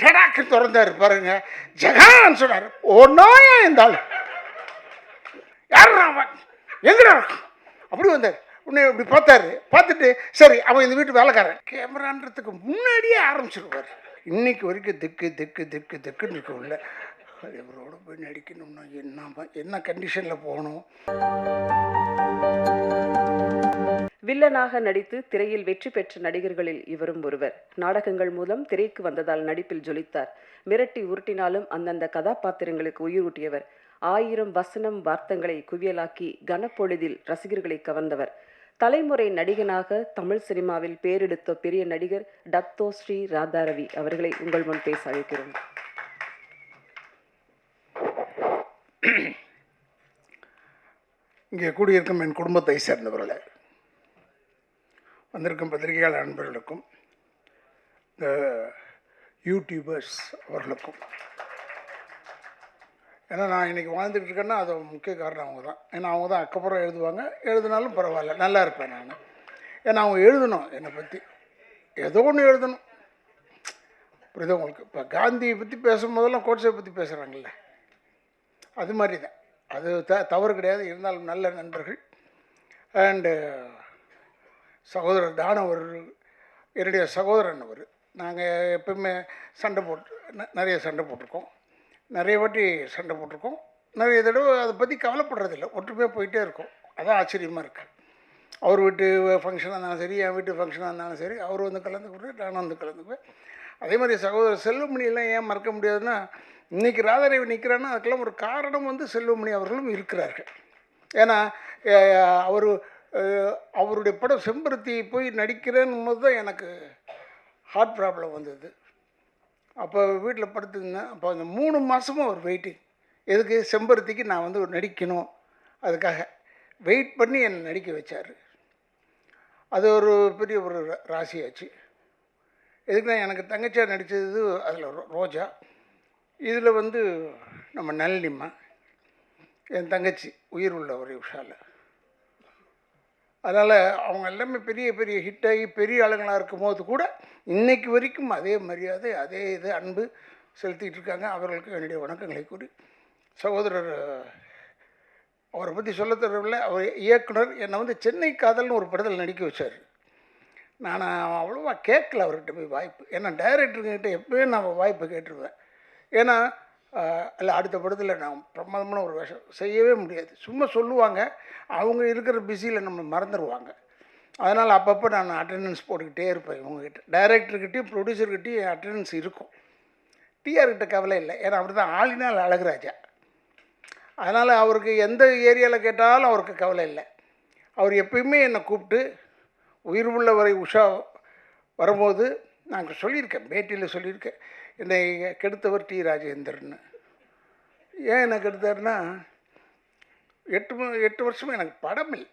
டடாக்கு திறந்தாரு பாருங்க, ஜெகான்னு சொன்னார். ஒன்றாயா இருந்தாலும் யார் அவன் எங்கடா அப்படி வந்தார். உன்னை இப்படி பார்த்தாரு. பார்த்துட்டு சரி அவன் இந்த வீட்டு வேலைக்காரன் கேமரான்றதுக்கு முன்னாடியே ஆரம்பிச்சிருவார். இன்னைக்கு வரைக்கும் திக்கு திக்கு திக்கு திக்குன்னு இருக்கவில்லை. இவரோட போய் நடிக்கணும்னா என்ன கண்டிஷனில் போகணும். வில்லனாக நடித்து திரையில் வெற்றி பெற்ற நடிகர்களில் இவரும் ஒருவர். நாடகங்கள் மூலம் திரைக்கு வந்ததால் நடிப்பில் ஜொலித்தார். மிரட்டி உருட்டினாலும் அந்தந்த கதாபாத்திரங்களுக்கு உயிர் ஊட்டியவர். 1000 வசனம் வார்த்தங்களை குவியலாக்கி கனப்பொழுதில் ரசிகர்களை கவர்ந்தவர். தலைமுறை நடிகனாக தமிழ் சினிமாவில் பேரெடுத்த பெரிய நடிகர் டத்தோ ஸ்ரீ ராதாரவி அவர்களை உங்கள் முன் பேச அழைக்கிறோம். இங்கே கூடியிருக்கும் என் குடும்பத்தை சேர்ந்தவர்களே, வந்திருக்கும் பத்திரிகையாளர் நண்பர்களுக்கும் இந்த யூடியூபர்ஸ் அவர்களுக்கும், ஏன்னா நான் இன்றைக்கி வாழ்ந்துட்டு இருக்கேன்னா அது முக்கிய காரணம் அவங்க தான். ஏன்னா அவங்க தான் அக்கப்புறம் எழுதுவாங்க. எழுதினாலும் பரவாயில்ல, நல்லா இருப்பேன் நான். ஏன்னா அவங்க எழுதணும், என்னை பற்றி ஏதோ ஒன்று எழுதணும். புரியுது உங்களுக்கு? இப்போ காந்தியை பற்றி பேசும்போதெல்லாம் கோட்ஸை பற்றி பேசுகிறாங்கல்ல, அது மாதிரி தான். அது தவறு கிடையாது. இருந்தாலும் நல்ல நண்பர்கள். அண்டு சகோதரர் தானவர் என்னுடைய சகோதரன். அவர் நாங்கள் எப்பவுமே சண்டை நிறைய சண்டை போட்டிருக்கோம். நிறைய வாட்டி சண்டை போட்டிருக்கோம். நிறைய தடவை அதை பற்றி கவலைப்படுறதில்லை, ஒற்றுமையாக போயிட்டே இருக்கோம். அதான் ஆச்சரியமாக இருக்குது. அவர் வீட்டு ஃபங்க்ஷனாக இருந்தாலும் சரி, என் வீட்டு ஃபங்க்ஷனாக இருந்தாலும் சரி, அவர் வந்து கலந்துக்குவேன், நானும் வந்து கலந்துக்குவேன். அதே மாதிரி சகோதரர் செல்வமணியெல்லாம் ஏன் மறக்க முடியாதுன்னா, இன்றைக்கி ராதாரவி நிற்கிறான்னா அதுக்கெல்லாம் ஒரு காரணம் வந்து செல்வமணி அவர்களும் இருக்கிறார்கள். ஏன்னா அவருடைய படம் செம்பருத்தி போய் நடிக்கிறேன்னு போது தான் எனக்கு ஹார்ட் ப்ராப்ளம் வந்தது. அப்போ வீட்டில் படுத்துருந்தேன். அப்போ அந்த 3 மாதமும் அவர் வெயிட்டிங். எதுக்கு? செம்பருத்திக்கு நான் வந்து நடிக்கணும். அதுக்காக வெயிட் பண்ணி என்னை நடிக்க வச்சார். அது ஒரு பெரிய ஒரு ராசியாச்சு. எதுக்குன்னா எனக்கு தங்கச்சியாக நடித்தது அதில் ரோஜா, இதில் வந்து நம்ம நளினிமா, என் தங்கச்சி உயிர் உள்ள ஒரு விஷால. அதனால் அவங்க எல்லாமே பெரிய பெரிய ஹிட்டாகி பெரிய ஆளுங்களாக இருக்கும்போது கூட இன்றைக்கு வரைக்கும் அதே மரியாதை, அதே இது அன்பு செலுத்திகிட்டு இருக்காங்க. அவர்களுக்கு என்னுடைய வணக்கங்களை கூறி, சகோதரர் அவரை பற்றி சொல்ல தரவில்லை. அவர் இயக்குனர் என்னை வந்து சென்னை காதல்னு ஒரு படத்தில் நடிக்க வச்சார். நான் அவ்வளோவா கேட்கல அவர்கிட்ட போய் வாய்ப்பு. ஏன்னா டைரக்டருங்கிட்ட எப்போயும் நான் வாய்ப்பு கேட்டுருவேன். ஏன்னா இல்லை அடுத்த படத்தில் நான் பிரமாதமான ஒரு வேஷம் செய்யவே முடியாது. சும்மா சொல்லுவாங்க, அவங்க இருக்கிற பிஸியில் நம்ம மறந்துடுவாங்க. அதனால் அப்பப்போ நான் அட்டெண்டன்ஸ் போட்டுக்கிட்டே இருப்பேன். இவங்ககிட்ட டைரக்டர்கிட்டையும் ப்ரொடியூசர்கிட்டையும் அட்டெண்டன்ஸ் இருக்கும். டிஆர்கிட்ட கவலை இல்லை. ஏன்னா அப்படி தான் ஆளினால் அழகுராஜா. அதனால் அவருக்கு எந்த ஏரியாவில் கேட்டாலும் அவருக்கு கவலை இல்லை. அவர் எப்பயுமே என்னை கூப்பிட்டு, உயிர் உள்ளவரை உஷா வரும்போது நாங்கள் சொல்லியிருக்கேன், பேட்டியில் சொல்லியிருக்கேன், என்னை கெடுத்தவர் டி ராஜேந்தர்னு. ஏன் என்னை கெடுத்தாருன்னா, 8 வருஷமாக எனக்கு படம் இல்லை.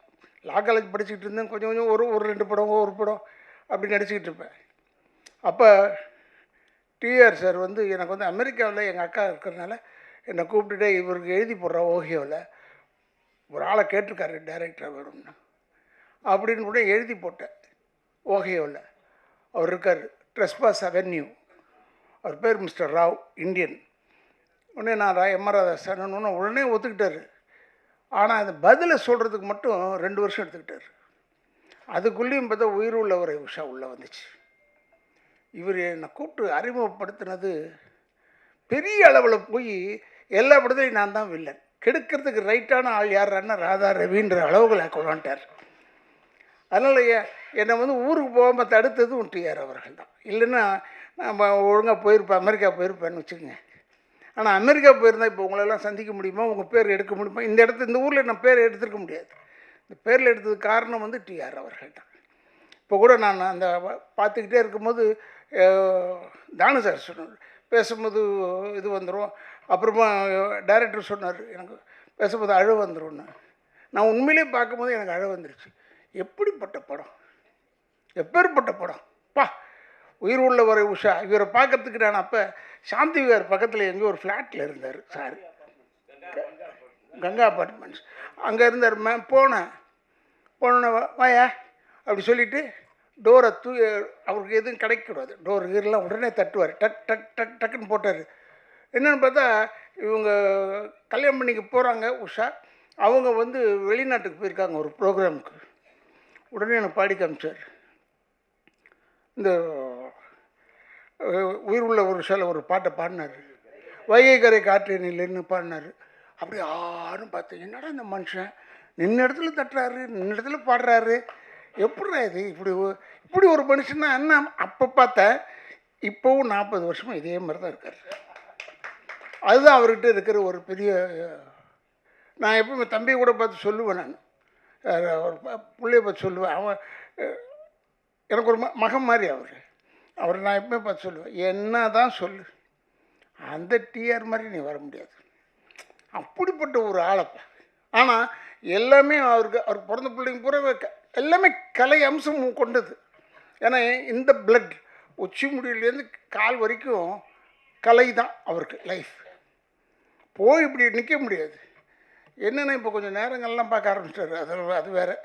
லா காலேஜ் படிச்சுக்கிட்டு இருந்தேன். கொஞ்சம் கொஞ்சம் ஒரு 2 படம் ஒரு படம் அப்படி நடிச்சுக்கிட்டு இருப்பேன். அப்போ டிஆர் சார் வந்து எனக்கு வந்து அமெரிக்காவில் எங்கள் அக்கா இருக்கிறதுனால என்னை கூப்பிட்டுட்டு, இவருக்கு எழுதி போடுற ஓஹியோவில் ஒரு ஆளை கேட்டிருக்காரு டைரக்டராக வேணும்னு அப்படின்னு கூட எழுதி போட்டேன். ஓஹியோவில் அவர் இருக்கார், ட்ரெஸ்பாஸ் அவென்யூ. அவர் பேர் மிஸ்டர் ராவ், இந்தியன். உடனே நான் எம்.ஆர். ராதாகிருஷ்ணன் உடனே ஒத்துக்கிட்டார். ஆனால் அந்த பதிலை சொல்கிறதுக்கு மட்டும் 2 வருஷம் எடுத்துக்கிட்டார். அதுக்குள்ளேயும் பார்த்தா உயிர் உள்ளவரை உஷா உள்ளே வந்துச்சு. இவர் என்னை கூப்பிட்டு அறிமுகப்படுத்தினது பெரிய அளவில் போய் எல்லா படத்துலையும் நான் தான் வில்லன். கெடுக்கிறதுக்கு ரைட்டான ஆள் யாருன்னா ராதா ரவின்ற அளவுகளை கொண்டாண்டார். அதனால் என்னை வந்து ஊருக்கு போகாமல் தடுத்ததும் டிஆர் அவர்கள் தான். இல்லைன்னா நான் ஒழுங்காக போயிருப்பேன், அமெரிக்கா போயிருப்பேன்னு வச்சுக்கோங்க. ஆனால் அமெரிக்கா போயிருந்தால் இப்போ உங்களெல்லாம் சந்திக்க முடியுமா, உங்கள் பேர் எடுக்க முடியுமா? இந்த ஊரில் நான் பேர் எடுத்துருக்க முடியாது. இந்த பேரில் எடுத்ததுக்கு காரணம் வந்து டிஆர் அவர்கள் தான். இப்போ கூட நான் அந்த பார்த்துக்கிட்டே இருக்கும்போது தானு சார் சொன்னார், பேசும்போது இது வந்துடும். அப்புறமா டைரக்டர் சொன்னார், எனக்கு பேசும்போது அழ வந்துடும்னு. நான் உண்மையிலே பார்க்கும்போது எனக்கு அழ வந்துருச்சு. எப்படிப்பட்ட படம், எப்பேற்பட்ட படம் பா! உயிர் உள்ளவரை உஷா. இவரை பார்க்கறதுக்கு நான் அப்போ சாந்தி விகார் பக்கத்தில் எங்கேயோ ஒரு ஃப்ளாட்டில் இருந்தார் சார், கங்கா அப்பார்ட்மெண்ட்ஸ். அங்கே இருந்தார். போனேன் வாயா அப்படி சொல்லிவிட்டு டோரை அவருக்கு எதுவும் கிடைக்கக்கூடாது, டோர் கீரெலாம் உடனே தட்டுவார், டக் டக் டக் டக்குன்னு போட்டார். என்னென்னு பார்த்தா இவங்க கல்யாணம் பண்ணிக்க போகிறாங்க உஷா, அவங்க வந்து வெளிநாட்டுக்கு போயிருக்காங்க ஒரு ப்ரோக்ராமுக்கு. உடனே எனக்கு பாடி காமிச்சார். இந்த உயிர் உள்ள ஒரு ஷால ஒரு பாட்டை பாடினார், வைகை கரை காற்றேனில்லைன்னு பாடினார். அப்படி யாரும் பார்த்தேன், என்னடா இந்த மனுஷன் நின்ன இடத்துல தட்டுறாரு, நின்ன இடத்துல பாடுறாரு, எப்படிடா இது இப்படி ஒரு மனுஷன்னா என்ன? அப்போ பார்த்தேன். இப்போவும் 40 வருஷமாக இதே மாதிரி தான் இருக்கார். அதுதான் அவர்கிட்ட இருக்கிற ஒரு பெரிய. நான் எப்பவுமே தம்பியை கூட பார்த்து சொல்லுவேன், நான் ஒரு பிள்ளைய பார்த்து சொல்லுவேன், அவன் எனக்கு ஒரு மகன் மாதிரி அவர் நான் எப்பவுமே பார்த்து சொல்லுவேன், என்ன தான் சொல்லு, அந்த டிஆர் மாதிரி நீ வர முடியாது, அப்படிப்பட்ட ஒரு ஆளப்பா. ஆனால் எல்லாமே அவர் பிறந்த பிள்ளைங்க பூரா எல்லாமே கலை அம்சம் கொண்டது. ஏன்னா இந்த பிளட் உச்சி முடியிலேருந்து கால் வரைக்கும் கலை தான் அவருக்கு லைஃப். போய் இப்படி நிற்க முடியாது. என்னென்னா இப்போ கொஞ்சம் நேரங்கள்லாம் பார்க்க ஆரம்பிச்சிட்டாரு, அது வேறு,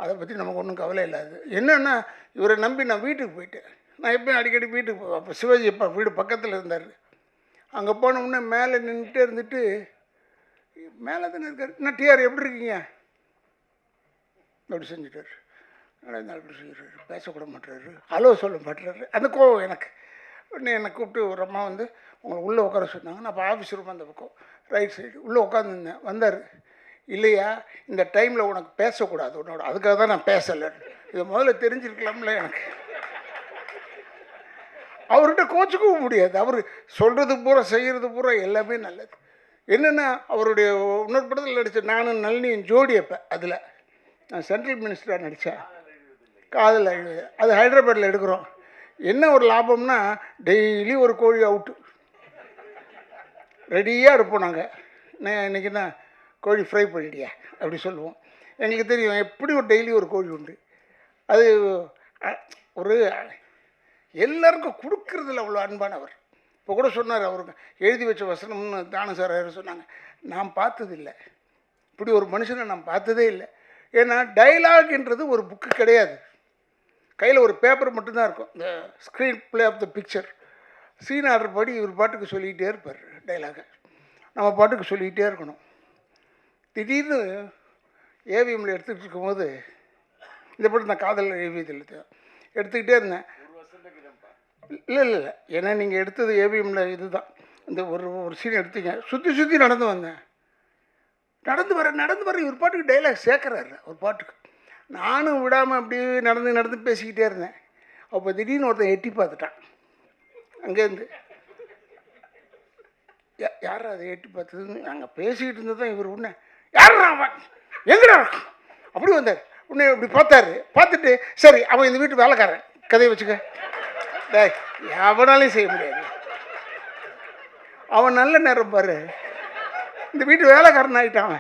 அதை பற்றி நமக்கு ஒன்றும் கவலை இல்லாது. என்னென்னா இவரை நம்பி நான் வீட்டுக்கு போயிட்டேன். நான் எப்பயும் அடிக்கடி வீட்டுக்கு போவேன். அப்போ சிவாஜி அப்பா வீடு பக்கத்தில் இருந்தார். அங்கே போனோம்னா மேலே நின்றுட்டே இருந்துட்டு, மேலே தானே இருக்கார், என்ன டிஆர் எப்படி இருக்கீங்க அப்படி செஞ்சுட்டார். அப்படி செஞ்சுட்டாரு, பேசக்கூட மாட்டுறாரு, ஹலோ சொல்ல மாட்டுறாரு. அந்த கோவம் எனக்கு. உடனே என்னை கூப்பிட்டு ஒரு அம்மா வந்து உங்களை உள்ளே உட்கார சொன்னாங்க. நான் இப்போ ஆஃபீஸ் ரூம் அந்த பக்கம் ரைட் சைடு உள்ளே உட்காந்துருந்தேன். வந்தார், இல்லையா இந்த டைமில் உனக்கு பேசக்கூடாது உன்னோட, அதுக்காக தான் நான் பேசலை, இதை முதல்ல தெரிஞ்சிருக்கலாம்ல. எனக்கு அவர்கிட்ட கோச்சிக்கவும் முடியாது. அவர் சொல்கிறது பூரா செய்கிறது பூரா எல்லாமே நல்லது. என்னென்னா அவருடைய இன்னொரு படத்தில் நடித்த நானும் நளினியும் ஜோடி. அப்போ அதில் நான் சென்ட்ரல் மினிஸ்டராக நடித்தேன், காதல் அழுது. அது ஹைதராபாத்தில் எடுக்கிறோம். என்ன ஒரு லாபம்னா டெய்லி ஒரு கோழி அவுட்டு ரெடியாக இருப்போம் நாங்கள். நான் இன்றைக்கி தான் கோழி ஃப்ரை பண்ணிட்டியா அப்படி சொல்லுவோம். எங்களுக்கு தெரியும் எப்படி ஒரு டெய்லி ஒரு கோழி உண்டு. அது ஒரு எல்லாருக்கும் கொடுக்கறதில்ல அவ்வளோ அன்பானவர். இப்போ கூட சொன்னார், அவருக்கு எழுதி வச்ச வசனம்னு தானு சார் சொன்னாங்க, நான் பார்த்ததில்லை இப்படி ஒரு மனுஷனை நான் பார்த்ததே இல்லை. ஏன்னா டைலாக்ன்றது ஒரு புக்கு கிடையாது, கையில் ஒரு பேப்பர் மட்டும்தான் இருக்கும், இந்த screenplay of the picture. Scene order படி இவர் பாட்டுக்கு சொல்லிக்கிட்டே இருப்பார் டைலாகை, நம்ம பாட்டுக்கு சொல்லிக்கிட்டே இருக்கணும். திடீர்னு ஏவிஎம்மில் எடுத்துகிட்டு இருக்கும்போது, இந்த படம் நான் காதல் ஏவியத்தில் எடுத்துக்கிட்டே இருந்தேன். இல்லை ஏன்னா நீங்கள் எடுத்தது ஏவிஎம்மில் இது தான், இந்த ஒரு சீன் எடுத்தீங்க, சுற்றி நடந்து வந்தேன். நடந்து வர இவர் பாட்டுக்கு டைலாக் சேர்க்குறாரு ஒரு பாட்டுக்கு. நானும் விடாமல் அப்படியே நடந்து பேசிக்கிட்டே இருந்தேன். அப்போ திடீர்னு ஒருத்தன் எட்டி பார்த்துட்டான் அங்கேருந்து. யார் அதை எட்டி பார்த்ததுன்னு நாங்கள் பேசிக்கிட்டு இருந்தது தான். இவர் உடனே யாரா அவன் எங்கடா அப்படி வந்தார். உடனே இப்படி பார்த்துட்டு சரி அவன் இந்த வீட்டு வேலைக்காரன், கதையை வச்சுக்க, எவனாலையும் செய்ய முடியாது, அவன் நல்ல நேரம் பாரு, இந்த வீட்டு வேலைக்காரன் ஆகிட்டான்.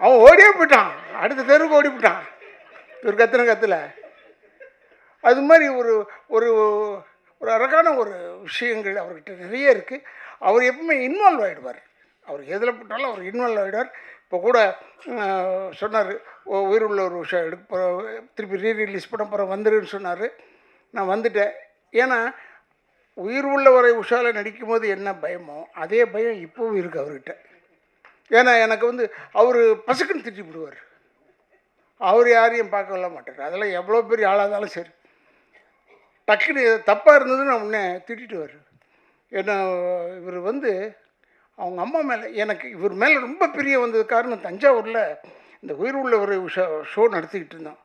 அவன் ஓடியே போயிட்டான், அடுத்த தெருவுக்கு ஓடி போயிட்டான். இவர் கத்துல அது மாதிரி ஒரு ஒரு ஒரு அழகான ஒரு விஷயங்கள் அவர்கிட்ட நிறைய இருக்குது. அவர் எப்பவுமே இன்வால்வ் ஆகிடுவார். அவர் எதில் போட்டாலும் அவர் இன்வால்வ் ஆகிடுவார். இப்போ கூட சொன்னார், உயிர் உள்ள ஒரு விஷயம் எடுக்க போகிற, திருப்பி ரீரிலீஸ் பண்ண போகிற வந்துருன்னு சொன்னார். நான் வந்துட்டேன். ஏன்னா உயிர் உள்ளவரை உஷாவில் நடிக்கும் போது என்ன பயமோ அதே பயம் இப்போவும் இருக்குது அவர்கிட்ட. ஏன்னா எனக்கு வந்து அவர் பசுக்குன்னு திட்டி விடுவார், அவர் யாரையும் பார்க்கல மாட்டார். அதெல்லாம் எவ்வளோ பெரிய ஆளாக இருந்தாலும் சரி, டக்குன்னு தப்பாக இருந்ததுன்னு நான் உடனே திட்டிட்டு. ஏன்னா இவர் வந்து அவங்க அம்மா மேலே எனக்கு இவர் மேலே ரொம்ப பிரிய வந்தது காரணம், தஞ்சாவூரில் இந்த உயிர் உள்ளவரை ஷோ நடத்திக்கிட்டு இருந்தோம்.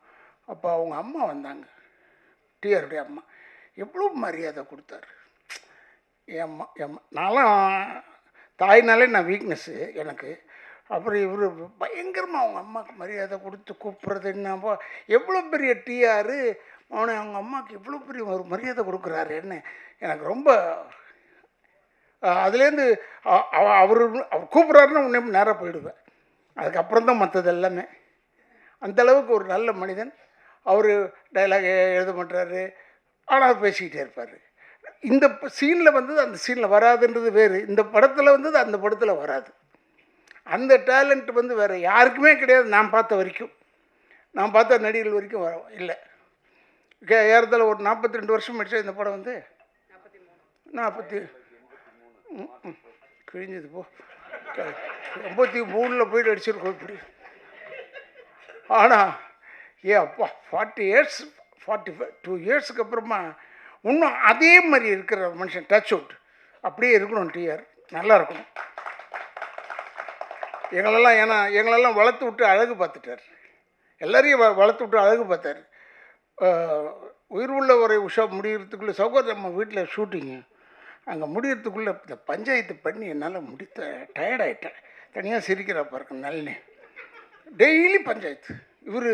அப்போ அவங்க அம்மா வந்தாங்க, டிஆருடைய அம்மா. எவ்வளோ மரியாதை கொடுத்தாரு என் அம்மா. நான்லாம் தாய்னாலே நான் வீக்னஸ்ஸு எனக்கு. அப்புறம் இவர் பயங்கரமாக அவங்க அம்மாவுக்கு மரியாதை கொடுத்து கூப்பிட்றது என்னப்போ, எவ்வளோ பெரிய டிஆர் அவனை அவங்க அம்மாவுக்கு எவ்வளோ பெரிய ஒரு மரியாதை கொடுக்குறாருன்னு எனக்கு ரொம்ப. அதுலேருந்து அவர் கூப்பிட்றாருன்னு உடனே நேராக போயிடுவேன். அதுக்கப்புறம் தான் மற்றது எல்லாமே. அந்தளவுக்கு ஒரு நல்ல மனிதன். அவர் டைலாக் எழுத மாட்டார், ஆனால் பேசிக்கிட்டே இருப்பார். இந்த சீனில் வந்தது அந்த சீனில் வராதுன்றது வேறு, இந்த படத்தில் வந்தது அந்த படத்தில் வராது. அந்த டேலண்ட் வந்து வேறு யாருக்குமே கிடையாது. நான் பார்த்த வரைக்கும், நான் பார்த்த நடிகர்கள் வரைக்கும் இல்லை. ஏறத்தாழ ஒரு 42 வருஷம் ஆயிடுச்சா இந்த படம் வந்து 40 கிழிஞ்சது போ 83 போயிட்டு அடிச்சிருக்கோம் இப்படி. ஆனால் அப்பா 40 இயர்ஸ் 2 இயர்ஸுக்கு அப்புறமா இன்னும் அதே மாதிரி இருக்கிற மனுஷன் டச் அவுட் அப்படியே இருக்கணும். டிஆர் நல்லா இருக்கணும். எங்களெல்லாம் வளர்த்து விட்டு அழகு பார்த்துட்டார். எல்லாரையும் வளர்த்து விட்டு அழகு பார்த்தார். உயிர் உள்ள ஒரு உஷா முடிகிறதுக்குள்ளே சௌகர் நம்ம வீட்டில் ஷூட்டிங்கு அங்கே முடிகிறதுக்குள்ளே இந்த பஞ்சாயத்து பண்ணி என்னால் டயர்டாயிட்டேன். தனியாக சிரிக்கிறா பாருங்க நல்லே டெய்லி பஞ்சாயத்து. இவர்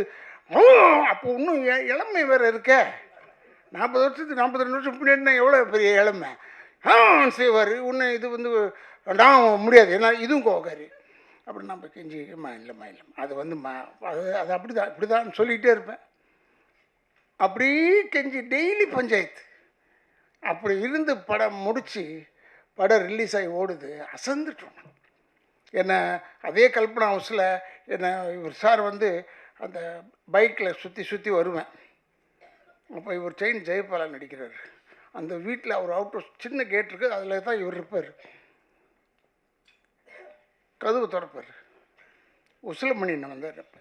அப்போ இன்னும் இளமை வேறு இருக்க 40 வருஷத்துக்கு 42 வருஷம் பின்னாடினா எவ்வளோ பெரிய இளமை செய்வார். இன்னும் இது வந்து நான் முடியாது ஏன்னா இதுவும் கோகாரு அப்படி நம்ம இல்லைம்மா இல்லைம்மா அது வந்து அது அப்படி தான் சொல்லிகிட்டே இருப்பேன். அப்படி கெஞ்சி டெய்லி பஞ்சாயத்து. அப்படி இருந்து படம் முடித்து படம் ரிலீஸ் ஆகி ஓடுது. அசந்துட்டோம். என்னை அதே கல்பனா ஹவுஸில் என்னை இவர் சார் வந்து அந்த பைக்கில் சுற்றி வருவேன். அப்போ இவர் செயின் ஜெயபாலா நடிக்கிறார். அந்த வீட்டில் அவர் அவுட் சின்ன கேட் இருக்குது, அதில் தான் இவர் இருப்பார். கதவு திறப்பார். உசிலமணின்னு வந்தார். அப்போ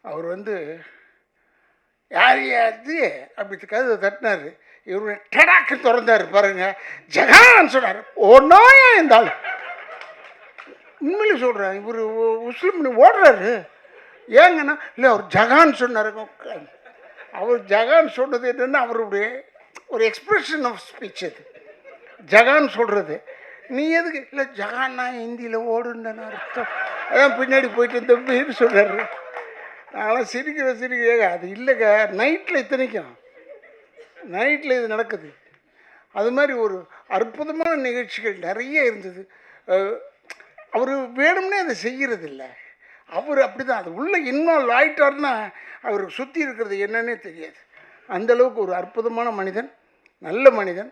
அவர் வந்து யார் அது அப்படி கதவை தட்டினார். இவர் டடாக்கு திறந்தார் பாருங்க. ஜகான் சொன்னார். ஒன்றாயா இந்த ஆள் உண்மையிலே சொல்கிறேன். இவர் உசிலமணி ஓடுறாரு. ஏங்கன்னா இல்லை அவர் ஜகான் சொன்னார். அவர் ஜகான் சொன்னது என்னென்னா அவருடைய ஒரு எக்ஸ்பிரஷன் ஆஃப் ஸ்பீச். அது ஜகான் சொல்கிறது. நீ எதுக்கு இல்லை ஜகான்னா ஹிந்தியில் ஓடுன்னு அர்த்தம். அதான் பின்னாடி போயிட்டு இந்த பேர் சொல்கிறாரு. நாங்களாம் சிரிக்கிற அது இல்லைங்க. நைட்டில் இத்தனைக்கும் நைட்டில் இது நடக்குது. அது மாதிரி ஒரு அற்புதமான நிகழ்ச்சிகள் நிறைய இருந்தது. அவர் வேணும்னே அதை செய்கிறதில்ல. அவர் அப்படி தான். அது உள்ளே இன்வால்வ் ஆகிட்டார்னா அவருக்கு சுற்றி இருக்கிறது என்னன்னே தெரியாது. அந்தளவுக்கு ஒரு அற்புதமான மனிதன், நல்ல மனிதன்,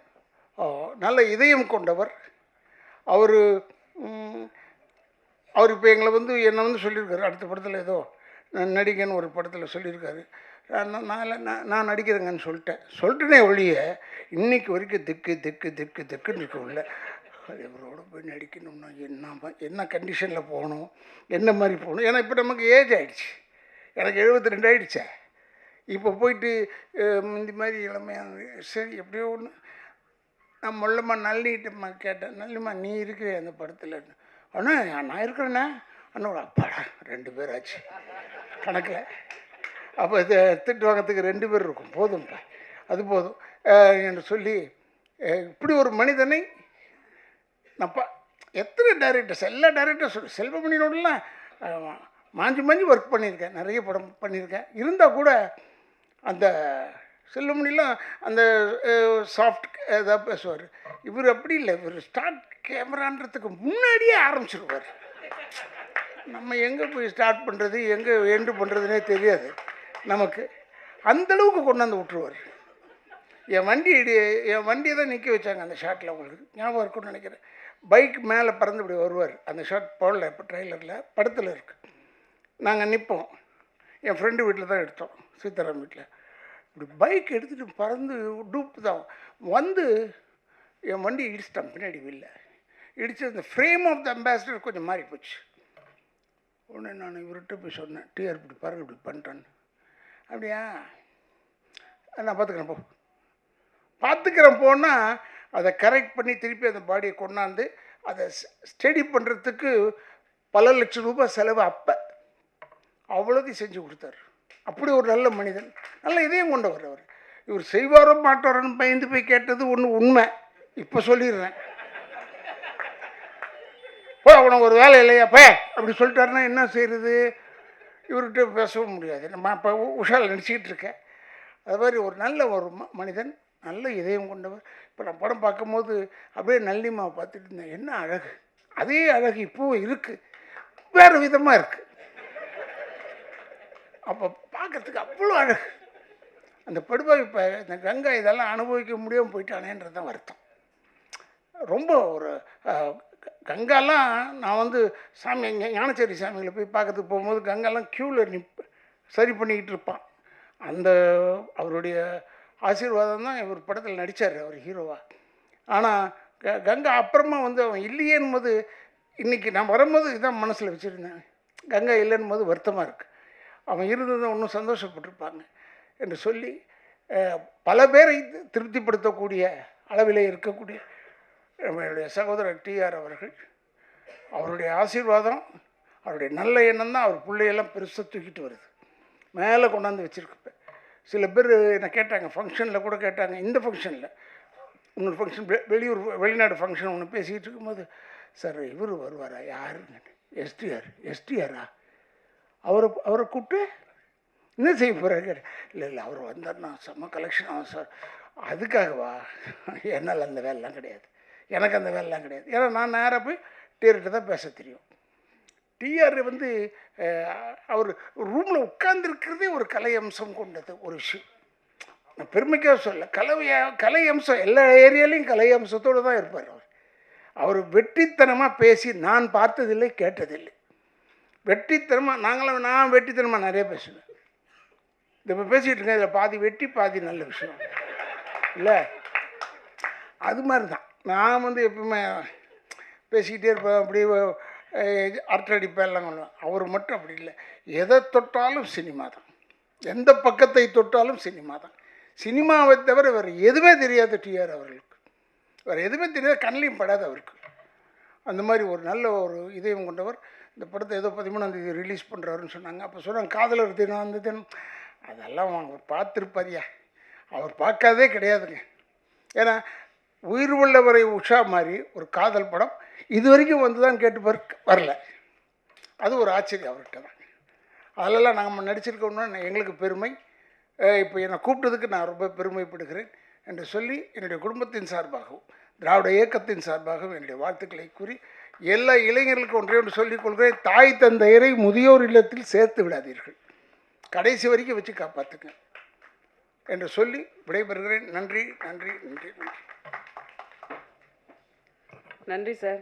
நல்ல இதயம் கொண்டவர். அவர் இப்போ எங்களை வந்து என்னை வந்து சொல்லியிருக்காரு. அடுத்த படத்தில் ஏதோ நடிகன்னு ஒரு படத்தில் சொல்லியிருக்காரு. நான் நடிக்கிறேங்கன்னு சொல்லிட்டேனே ஒழிய இன்றைக்கு வரைக்கும் திக்குன்னு இருக்க உள்ள இவரோட போய் நடிக்கணும்னா என்ன கண்டிஷனில் போகணும், என்ன மாதிரி போகணும். ஏன்னா இப்போ நமக்கு ஏஜ் ஆகிடுச்சு. எனக்கு 72 ஆகிடுச்சே. இப்போ போயிட்டு இந்த மாதிரி இளமையாக சரி எப்படியோ ஒன்று நான் மொல்லம்மா நல்லிட்டம்மா கேட்டேன். நல்லம்மா நீ இருக்கிற அந்த படத்தில் அண்ணா நான் இருக்கிறேண்ணே அண்ணோட அப்பாடா 2 பேர் ஆச்சு கணக்கில். அப்போ இதை திட்டு வாங்கிறதுக்கு 2 பேர் இருக்கும். போதும்ப்பா அது போதும் என்று சொல்லி இப்படி ஒரு மனிதனை நப்பா எத்தனை டைரக்டர்ஸ் எல்லா டைரக்டர்ஸ் செல்வமணியோடலாம் மாஞ்சி ஒர்க் பண்ணியிருக்கேன். நிறைய படம் பண்ணியிருக்கேன். இருந்தால் கூட அந்த செல்வமணிலாம் அந்த சாஃப்ட் ஏதாவது பேசுவார். இவர் அப்படி இல்லை. இவர் ஸ்டார்ட் கேமரான்றதுக்கு முன்னாடியே ஆரம்பிச்சிருவார். நம்ம எங்கே போய் ஸ்டார்ட் பண்ணுறது எங்கே எண்டு பண்ணுறதுனே தெரியாது நமக்கு. அந்தளவுக்கு கொண்டாந்து விட்டுருவார். என் வண்டியை தான் நிற்க வச்சாங்க அந்த ஷாட்டில். உங்களுக்கு ஞாபகம் இருக்குன்னு நினைக்கிறேன். பைக் மேலே பறந்து இப்படி வருவார். அந்த ஷாட் போடல இப்போ ட்ரெய்லரில், படத்தில் இருக்குது. நாங்கள் நிற்போம். என் ஃப்ரெண்டு வீட்டில் தான் எடுத்தோம், சீதாராம் வீட்டில். இப்படி பைக் எடுத்துகிட்டு பறந்து டூப்பு தான் வந்து என் வண்டி இடிச்சிட்டான் பின்னாடி வீல்ல. இடித்து அந்த ஃப்ரேம் ஆஃப் த அம்பாசிடர் கொஞ்சம் மாறி போச்சு. உடனே நான் இவர்கிட்ட போய் சொன்னேன், டிஆர் இப்படி பாருங்க இப்படி பண்ணிட்டேன்னு. அப்படியா நான் பார்த்துக்கிறேன் போனால் அதை கரெக்ட் பண்ணி திருப்பி அந்த பாடியை கொண்டாந்து அதை ஸ்டடி பண்ணுறதுக்கு பல லட்சம் ரூபாய் செலவு. அப்போ அவ்வளோதையும் செஞ்சு கொடுத்தார். அப்படி ஒரு நல்ல மனிதன், நல்ல இதயம் கொண்டவர் அவர். இவர் செய்வாரோ மாட்டாரோன்னு பயந்து போய் கேட்டது ஒன்று உண்மை. இப்போ சொல்லிடுறேன். உனக்கு ஒரு வேலை இல்லையாப்பா அப்படி சொல்லிட்டாருன்னா என்ன செய்கிறது? இவர்கிட்ட பேசவும் முடியாது. நம்ம இப்போ உஷாவில் நடிச்சிக்கிட்டு இருக்கேன். அது மாதிரி ஒரு நல்ல ஒரு மனிதன், நல்ல இதயம் கொண்டவர். இப்போ நான் படம் பார்க்கும்போது அப்படியே நல்லிமாவை பார்த்துட்டு இருந்தேன். என்ன அழகு! அதே அழகு இப்போவும் இருக்குது, வேறு விதமாக இருக்குது. அப்போ பார்க்குறதுக்கு அவ்வளோ அழகு. அந்த படுபாய் இப்போ இந்த கங்கா இதெல்லாம் அனுபவிக்க முடியாமல் போயிட்டானேன்றது தான் வருத்தம். ரொம்ப ஒரு கங்காலாம் நான் வந்து சாமி ஞானச்சேரி சாமிகளை போய் பார்க்கறதுக்கு போகும்போது கங்காலாம் க்யூவில் சரி பண்ணிக்கிட்டு இருப்பான். அந்த அவருடைய ஆசீர்வாதம் தான் இவர் படத்தில் நடித்தார், அவர் ஹீரோவாக. ஆனால் கங்கா அப்புறமா வந்து அவன் இல்லையேன்னு போது, இன்றைக்கி நான் வரும்போது இதான் மனசில் வச்சுருந்தேன், கங்கா இல்லைன்னு போது வருத்தமாக இருக்குது. அவன் இருந்ததை இன்னும் சந்தோஷப்பட்டிருப்பாங்க என்று சொல்லி பல பேரை திருப்திப்படுத்தக்கூடிய அளவிலே இருக்கக்கூடிய நம்மளுடைய சகோதரர் டிஆர் அவர்கள், அவருடைய ஆசீர்வாதம், அவருடைய நல்ல எண்ணம் தான் அவர் பிள்ளையெல்லாம் பெருசாக தூக்கிட்டு வருது, மேலே கொண்டாந்து வச்சுருக்கப்ப. சில பேர் என்ன கேட்டாங்க, ஃபங்க்ஷனில் கூட கேட்டாங்க, இந்த ஃபங்க்ஷனில் இன்னொரு ஃபங்க்ஷன், வெளிநாடு ஃபங்க்ஷன் ஒன்று பேசிக்கிட்டு இருக்கும்போது, சார் இவர் வருவாரா, யாருங்க, எஸ்டிஆரா, அவரை கூப்பிட்டு என்ன செய்ய போகிறாரு? இல்லை அவர் வந்தார்னா செம்ம கலெக்ஷன் ஆகும் சார். அதுக்காகவா? என்னால் அந்த வேலைலாம் கிடையாது, எனக்கு அந்த வேலைலாம் கிடையாது. ஏன்னா நான் நேராக போய் டிஆர்கிட்ட தான் பேச தெரியும். டிஆர் வந்து அவர் ரூமில் உட்கார்ந்துருக்கிறதே ஒரு கலை அம்சம் கொண்டது ஒரு விஷயம். நான் பெருமைக்காக சொல்ல, கலை அம்சம் எல்லா ஏரியாலையும் கலை அம்சத்தோடு தான் இருப்பார் அவர் வெற்றித்தனமாக பேசி நான் பார்த்ததில்லை, கேட்டதில்லை. வெற்றித்தனமாக நான் வெற்றித்தனமாக நிறைய பேசுவேன். இப்போ பேசிகிட்டு இருக்கேன், இதில் பாதி வெட்டி பாதி நல்ல விஷயம் இல்லை, அது மாதிரி தான். நான் வந்து எப்பவுமே பேசிக்கிட்டே இருப்பேன், அப்படி அரட்டடிப்பேன், எல்லாம் பண்ணுவேன். அவர் மட்டும் அப்படி இல்லை, எதை தொட்டாலும் சினிமா தான், எந்த பக்கத்தை தொட்டாலும் சினிமா தான். சினிமாவை தவிர வேறு எதுவுமே தெரியாது டிஆர் அவர்களுக்கு, வேறு எதுவுமே தெரியாது, கண்ணிலையும் படாது அவருக்கு. அந்த மாதிரி ஒரு நல்ல ஒரு இதயம் கொண்டவர். இந்த படத்தை ஏதோ 13ஆம் தேதி ரிலீஸ் பண்ணுறாருன்னு சொன்னாங்க. அப்போ சொன்னாங்க காதலர் தினம் அந்த தினம், அதெல்லாம் அவர் பார்த்துருப்பாரியா, அவர் பார்க்காதே கிடையாதுங்க. ஏன்னா உயிர் உள்ளவரை உஷா மாதிரி ஒரு காதல் படம் இது வரைக்கும் வந்து தான் கேட்டு வரல. அது ஒரு ஆச்சரியம் அவர்கிட்ட தான். அதிலெல்லாம் நாங்கள் நடிச்சிருக்கோம்னா எங்களுக்கு பெருமை. இப்போ என்னை கூப்பிட்டதுக்கு நான் ரொம்ப பெருமைப்படுகிறேன் என்று சொல்லி என்னுடைய குடும்பத்தின் சார்பாகவும் திராவிட இயக்கத்தின் சார்பாகவும் என்னுடைய வாழ்த்துக்களை கூறி எல்லா இளைஞர்களுக்கும் ஒன்றே ஒன்று சொல்லிக் கொள்கிறேன், தாய் தந்தையரை முதியோர் இல்லத்தில் சேர்த்து விடாதீர்கள், கடைசி வரைக்கும் வச்சு காப்பாற்றுங்க என்று சொல்லி விடைபெறுகிறேன். நன்றி நன்றி நன்றி நன்றி. நன்றி சார்.